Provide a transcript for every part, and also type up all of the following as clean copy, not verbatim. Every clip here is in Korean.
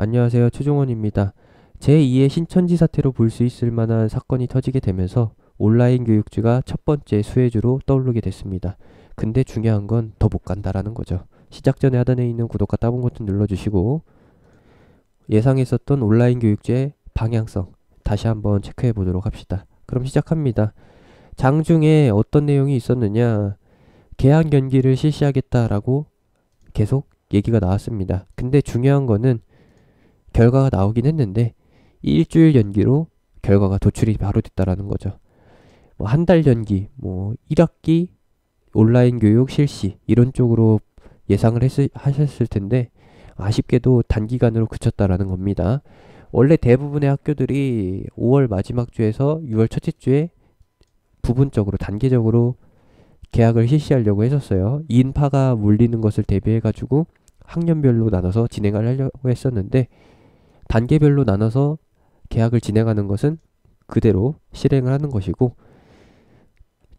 안녕하세요. 최종원입니다. 제2의 신천지 사태로 볼 수 있을 만한 사건이 터지게 되면서 온라인 교육주가 첫 번째 수혜주로 떠오르게 됐습니다. 근데 중요한 건 더 못 간다라는 거죠. 시작 전에 하단에 있는 구독과 따봉 버튼 눌러주시고 예상했었던 온라인 교육주의 방향성 다시 한번 체크해 보도록 합시다. 그럼 시작합니다. 장중에 어떤 내용이 있었느냐? 개학 연기를 실시하겠다라고 계속 얘기가 나왔습니다. 근데 중요한 거는 결과가 나오긴 했는데 일주일 연기로 결과가 도출이 바로 됐다라는 거죠. 뭐 한 달 연기, 뭐 1학기 온라인 교육 실시 이런 쪽으로 예상을 하셨을 텐데 아쉽게도 단기간으로 그쳤다라는 겁니다. 원래 대부분의 학교들이 5월 마지막 주에서 6월 첫째 주에 부분적으로 단계적으로 개학을 실시하려고 했었어요. 인파가 몰리는 것을 대비해가지고 학년별로 나눠서 진행을 하려고 했었는데 단계별로 나눠서 계약을 진행하는 것은 그대로 실행을 하는 것이고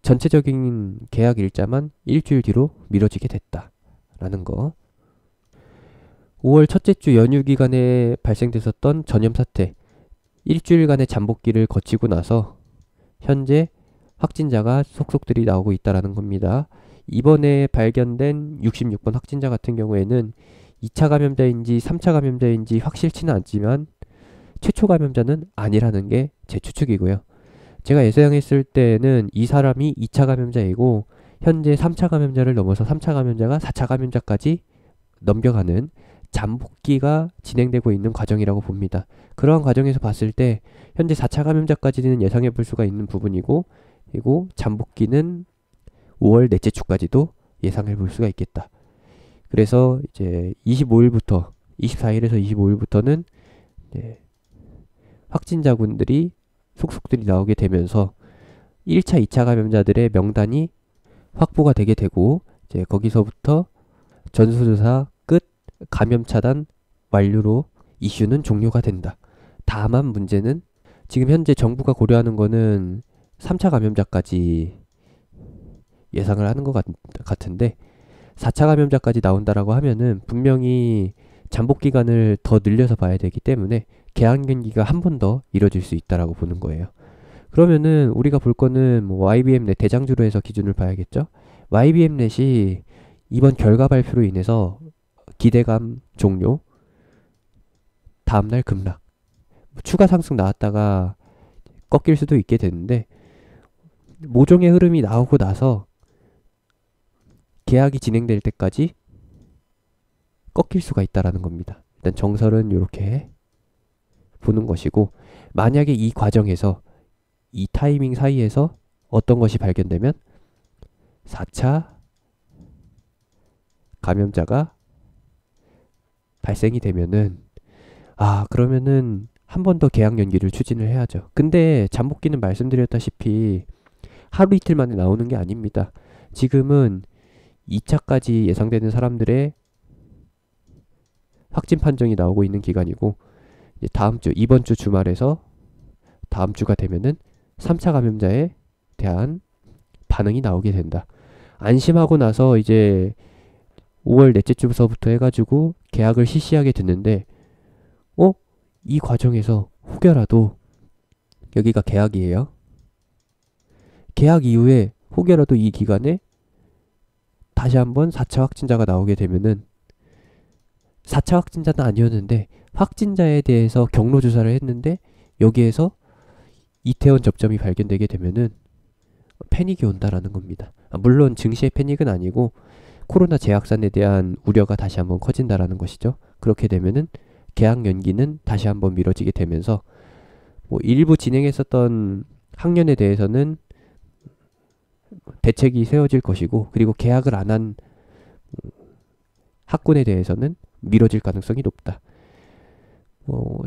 전체적인 계약 일자만 일주일 뒤로 미뤄지게 됐다라는 거. 5월 첫째 주 연휴 기간에 발생됐었던 전염 사태, 일주일간의 잠복기를 거치고 나서 현재 확진자가 속속들이 나오고 있다라는 겁니다. 이번에 발견된 66번 확진자 같은 경우에는 2차 감염자인지 3차 감염자인지 확실치는 않지만 최초 감염자는 아니라는 게 제 추측이고요. 제가 예상했을 때는 이 사람이 2차 감염자이고 현재 3차 감염자를 넘어서 3차 감염자가 4차 감염자까지 넘겨가는 잠복기가 진행되고 있는 과정이라고 봅니다. 그러한 과정에서 봤을 때 현재 4차 감염자까지는 예상해 볼 수가 있는 부분이고 그리고 잠복기는 5월 넷째 주까지도 예상해 볼 수가 있겠다. 그래서 이제 25일부터 24일에서 25일부터는 확진자분들이 속속들이 나오게 되면서 1차, 2차 감염자들의 명단이 확보가 되게 되고 이제 거기서부터 전수조사 끝, 감염 차단 완료로 이슈는 종료가 된다. 다만 문제는 지금 현재 정부가 고려하는 거는 3차 감염자까지 예상을 하는 것 같은데 4차 감염자까지 나온다라고 하면은 분명히 잠복 기간을 더 늘려서 봐야 되기 때문에 개학 연기가 한 번 더 이뤄질 수 있다라고 보는 거예요. 그러면은 우리가 볼 거는 뭐 YBM넷 대장주로 해서 기준을 봐야겠죠. YBM넷이 이번 결과 발표로 인해서 기대감 종료, 다음날 급락, 추가 상승 나왔다가 꺾일 수도 있게 되는데 모종의 흐름이 나오고 나서 계약이 진행될 때까지 꺾일 수가 있다라는 겁니다. 일단 정설은 이렇게 보는 것이고 만약에 이 과정에서 이 타이밍 사이에서 어떤 것이 발견되면 4차 감염자가 발생이 되면은 그러면은 한 번 더 계약 연기를 추진을 해야죠. 근데 잠복기는 말씀드렸다시피 하루 이틀 만에 나오는 게 아닙니다. 지금은 2차까지 예상되는 사람들의 확진 판정이 나오고 있는 기간이고 이제 다음 주 이번 주 주말에서 다음 주가 되면은 3차 감염자에 대한 반응이 나오게 된다. 안심하고 나서 이제 5월 넷째 주부터 해가지고 계약을 실시하게 됐는데 이 과정에서 혹여라도 여기가 계약이에요. 계약 이후에 혹여라도 이 기간에 다시 한번 4차 확진자가 나오게 되면은 4차 확진자는 아니었는데 확진자에 대해서 경로 조사를 했는데 여기에서 이태원 접점이 발견되게 되면은 패닉이 온다라는 겁니다. 물론 증시의 패닉은 아니고 코로나 재확산에 대한 우려가 다시 한번 커진다라는 것이죠. 그렇게 되면은 개학 연기는 다시 한번 미뤄지게 되면서 뭐 일부 진행했었던 학년에 대해서는 대책이 세워질 것이고 그리고 개학을 안 한 학군에 대해서는 미뤄질 가능성이 높다.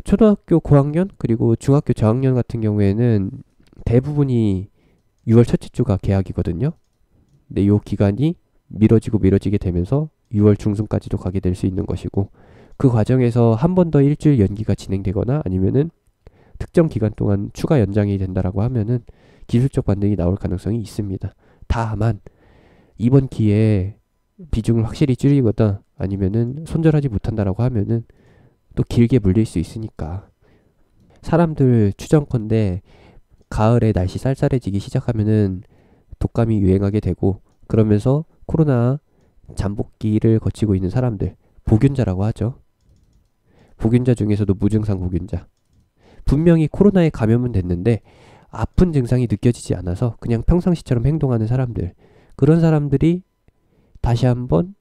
초등학교 고학년 그리고 중학교 저학년 같은 경우에는 대부분이 6월 첫째 주가 개학이거든요. 근데 이 기간이 미뤄지게 되면서 6월 중순까지도 가게 될 수 있는 것이고 그 과정에서 한 번 더 일주일 연기가 진행되거나 아니면은 특정 기간 동안 추가 연장이 된다라고 하면은 기술적 반등이 나올 가능성이 있습니다. 다만 이번 기회에 비중을 확실히 줄이거나 아니면은 손절하지 못한다라고 하면은 또 길게 물릴 수 있으니까. 사람들 추정컨대 가을에 날씨 쌀쌀해지기 시작하면은 독감이 유행하게 되고, 그러면서 코로나 잠복기를 거치고 있는 사람들, 보균자라고 하죠. 보균자 중에서도 무증상 보균자. 분명히 코로나에 감염은 됐는데 아픈 증상이 느껴지지 않아서 그냥 평상시처럼 행동하는 사람들, 그런 사람들이 다시 한번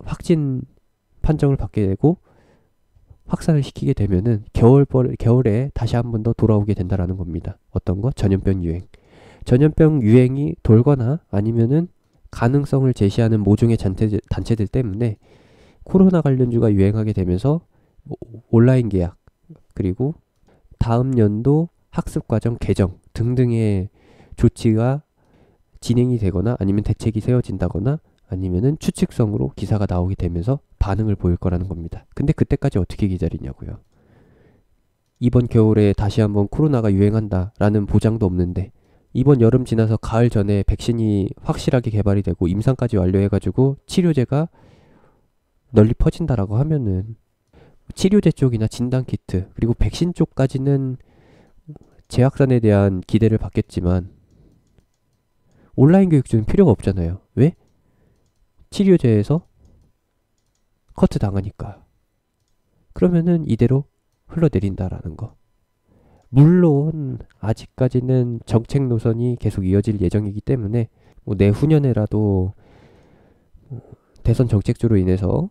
확진 판정을 받게 되고 확산을 시키게 되면은 겨울에 다시 한번 더 돌아오게 된다라는 겁니다. 어떤 거? 전염병 유행. 전염병 유행이 돌거나 아니면은 가능성을 제시하는 모종의 단체들 때문에 코로나 관련주가 유행하게 되면서 온라인 계약, 그리고 다음 연도 학습과정 개정 등등의 조치가 진행이 되거나 아니면 대책이 세워진다거나 아니면은 추측성으로 기사가 나오게 되면서 반응을 보일 거라는 겁니다. 근데 그때까지 어떻게 기다리냐고요. 이번 겨울에 다시 한번 코로나가 유행한다라는 보장도 없는데, 이번 여름 지나서 가을 전에 백신이 확실하게 개발이 되고 임상까지 완료해가지고 치료제가 널리 퍼진다라고 하면은 치료제 쪽이나 진단키트 그리고 백신 쪽까지는 재확산에 대한 기대를 받겠지만 온라인 교육주는 필요가 없잖아요. 왜? 치료제에서 커트 당하니까. 그러면은 이대로 흘러내린다라는 거. 물론 아직까지는 정책 노선이 계속 이어질 예정이기 때문에 뭐 내후년에라도 대선 정책주로 인해서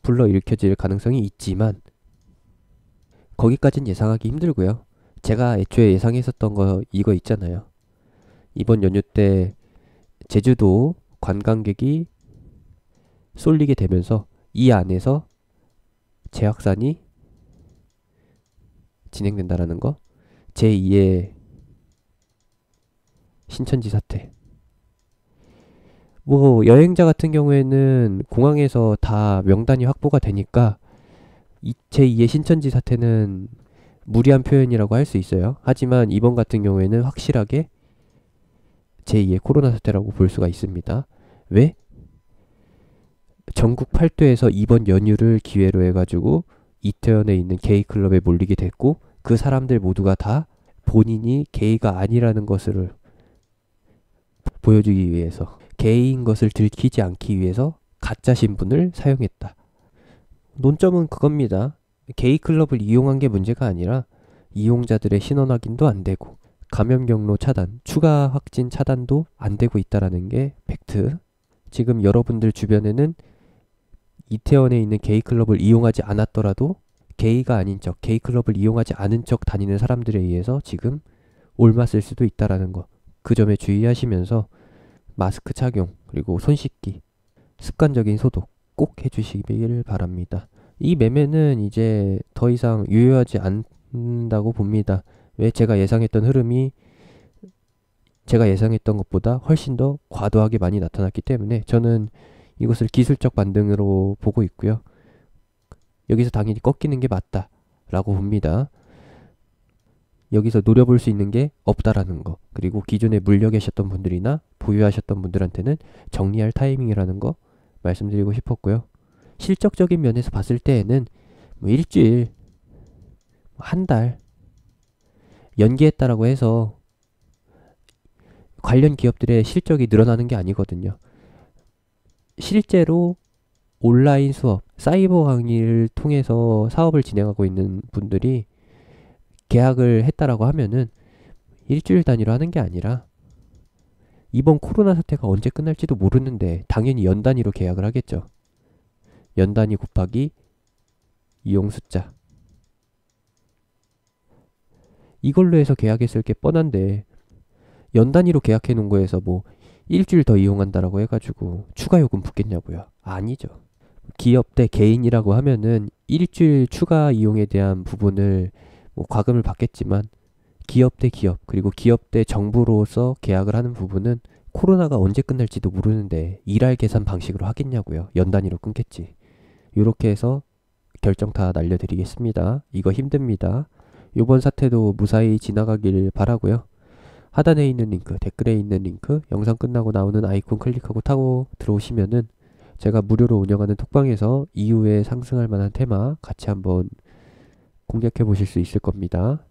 불러일으켜질 가능성이 있지만 거기까진 예상하기 힘들고요. 제가 애초에 예상했었던 거 이거 있잖아요. 이번 연휴 때 제주도 관광객이 쏠리게 되면서 이 안에서 재확산이 진행된다라는 거. 제2의 신천지 사태. 뭐 여행자 같은 경우에는 공항에서 다 명단이 확보가 되니까 제2의 신천지 사태는 무리한 표현이라고 할 수 있어요. 하지만 이번 같은 경우에는 확실하게 제2의 코로나 사태라고 볼 수가 있습니다. 왜? 전국 8도에서 이번 연휴를 기회로 해가지고 이태원에 있는 게이 클럽에 몰리게 됐고, 그 사람들 모두가 다 본인이 게이가 아니라는 것을 보여주기 위해서, 게이인 것을 들키지 않기 위해서 가짜 신분을 사용했다. 논점은 그겁니다. 게이 클럽을 이용한 게 문제가 아니라 이용자들의 신원 확인도 안 되고 감염 경로 차단, 추가 확진 차단도 안 되고 있다라는 게 팩트. 지금 여러분들 주변에는 이태원에 있는 게이 클럽을 이용하지 않았더라도 게이가 아닌 척, 게이 클럽을 이용하지 않은 척 다니는 사람들에 의해서 지금 옮았을 수도 있다라는 거. 그 점에 주의하시면서 마스크 착용, 그리고 손 씻기, 습관적인 소독 꼭 해주시길 바랍니다. 이 매매는 이제 더 이상 유효하지 않는다고 봅니다. 왜? 제가 예상했던 흐름이 제가 예상했던 것보다 훨씬 더 과도하게 많이 나타났기 때문에 저는 이것을 기술적 반등으로 보고 있고요. 여기서 당연히 꺾이는 게 맞다라고 봅니다. 여기서 노려볼 수 있는 게 없다라는 거, 그리고 기존에 물려 계셨던 분들이나 보유하셨던 분들한테는 정리할 타이밍이라는 거 말씀드리고 싶었고요. 실적적인 면에서 봤을 때에는 뭐 일주일, 한 달 연기했다라고 해서 관련 기업들의 실적이 늘어나는 게 아니거든요. 실제로 온라인 수업, 사이버 강의를 통해서 사업을 진행하고 있는 분들이 계약을 했다라고 하면은 일주일 단위로 하는 게 아니라 이번 코로나 사태가 언제 끝날지도 모르는데 당연히 연 단위로 계약을 하겠죠. 연 단위 곱하기 이용 숫자. 이걸로 해서 계약했을 게 뻔한데 연 단위로 계약해 놓은 거에서 뭐 일주일 더 이용한다라고 해가지고 추가 요금 붙겠냐고요? 아니죠. 기업 대 개인이라고 하면은 일주일 추가 이용에 대한 부분을 뭐 과금을 받겠지만 기업 대 기업, 그리고 기업 대 정부로서 계약을 하는 부분은 코로나가 언제 끝날지도 모르는데 일할 계산 방식으로 하겠냐고요. 연 단위로 끊겠지. 요렇게 해서 결정 다 날려드리겠습니다. 이거 힘듭니다. 요번 사태도 무사히 지나가길 바라고요. 하단에 있는 링크, 댓글에 있는 링크, 영상 끝나고 나오는 아이콘 클릭하고 타고 들어오시면은 제가 무료로 운영하는 톡방에서 이후에 상승할 만한 테마 같이 한번 공략해 보실 수 있을 겁니다.